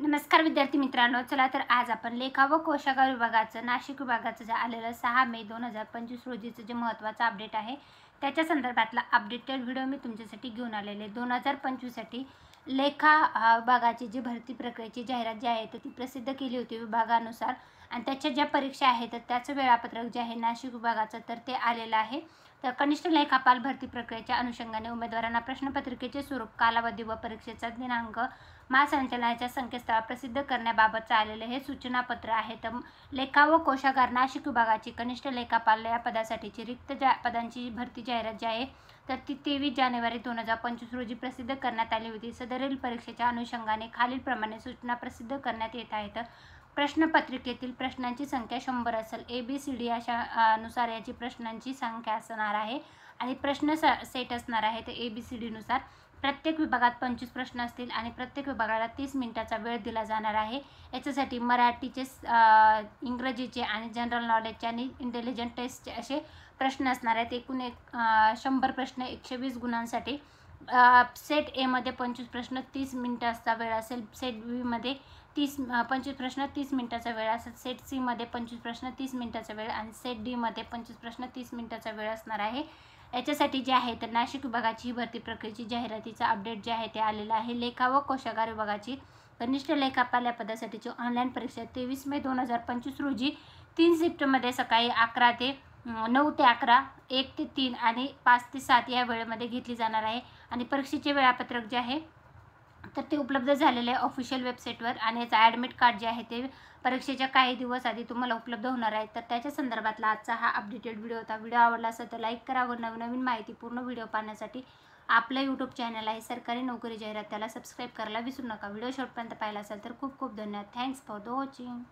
नमस्कार विद्यार्थी मित्रांनो, चला तर आज आपण लेखा व कोशागार विभागाचं नाशिक विभागाचं जे आलेलं 6 मे 2025 रोजीचं जे महत्त्वाचं अपडेट आहे त्याच्या संदर्भातला अपडेटेड व्हिडिओ मी तुमच्यासाठी घेऊन आलेले 2025 साठी लेखा विभागाची जी भरती प्रक्रियेची जाहिरात जी आहे ती प्रसिद्ध केली होती विभागानुसार आणि त्याच्या ज्या परीक्षा आहेत तर त्याचं वेळापत्रक जे आहे नाशिक विभागाचं तर ते आलेलं आहे। तर कनिष्ठ लेखापाल भरती प्रक्रियेच्या अनुषंगाने उमेदवारांना प्रश्नपत्रिकेचे स्वरूप, कालावधी व परीक्षेचा दिनांक महासंचालनाच्या संकेतस्थळावर प्रसिद्ध करण्याबाबतचं आलेले हे सूचनापत्र आहे। तर लेखा व कोशागार नाशिक विभागाची कनिष्ठ लेखापाल या पदासाठीची रिक्त पदांची भरती जाहिरात जी आहे तर ती 23 जानेवारी 2025 रोजी प्रसिद्ध करण्यात आली होती। सदरील परीक्षेच्या अनुषंगाने खालीलप्रमाणे सूचना प्रसिद्ध करण्यात येत आहेत। प्रश्नपत्रिकेतील प्रश्नांची संख्या 100 असेल। ABCD अशा नुसार याची प्रश्नांची संख्या असणार आहे आणि प्रश्न सेट असणार आहे। तर ABCD नुसार प्रत्येक विभागात 25 प्रश्न असतील आणि प्रत्येक विभागाला 30 मिनिटाचा वेळ दिला जाणार आहे। याच्यासाठी मराठीचे, इंग्रजीचे आणि जनरल नॉलेजचे आणि इंटेलिजंट टेस्टचे असे प्रश्न असणार आहेत। एकूण 100 प्रश्न 120 गुणांसाठी। सेट ए मध्ये 25 प्रश्न 30 मिनिटाचा वेळ असेल। सेट बी मध्ये 25 प्रश्न 30 मिनिटाचा वेळ असेल। सेट सी मध्ये 25 प्रश्न 30 मिनिटाचा वेळ आणि सेट डी मध्ये 25 प्रश्न 30 मिनिटाचा वेळ असणार आहे। याच्यासाठी जे आहे तर नाशिक विभागाची भरती प्रक्रियेची जाहिरातीचा अपडेट जे आहे ते आलेला आहे। लेखा व कोशागार विभागाची कनिष्ठ लेखापाल या पदासाठीची ऑनलाईन परीक्षा 23 मे 2025 रोजी 3 शिफ्टमध्ये सकाळी 11 ते 9 ते 11, 1 ते 3 आणि 5 ते 7 या वेळेमध्ये घेतली जाणार आहे। आणि परीक्षेचे वेळापत्रक जे आहे तर ते उपलब्ध झालेले आहे ऑफिशियल वेबसाईटवर आणि याचं ॲडमिट कार्ड जे आहे ते परीक्षेच्या काही दिवस आधी तुम्हाला उपलब्ध होणार आहे। तर त्याच्या संदर्भातला आजचा हा अपडेटेड व्हिडिओ होता। व्हिडिओ आवडला असेल तर लाईक करा व नवनवीन माहितीपूर्ण व्हिडिओ पाहण्यासाठी आपलं यूट्यूब चॅनल आहे सरकारी नोकरी जाहिरात त्याला सबस्क्राईब करायला विसरू नका। व्हिडिओ शेवटपर्यंत पाहिला असेल तर खूप खूप धन्यवाद। Thanks for the watching.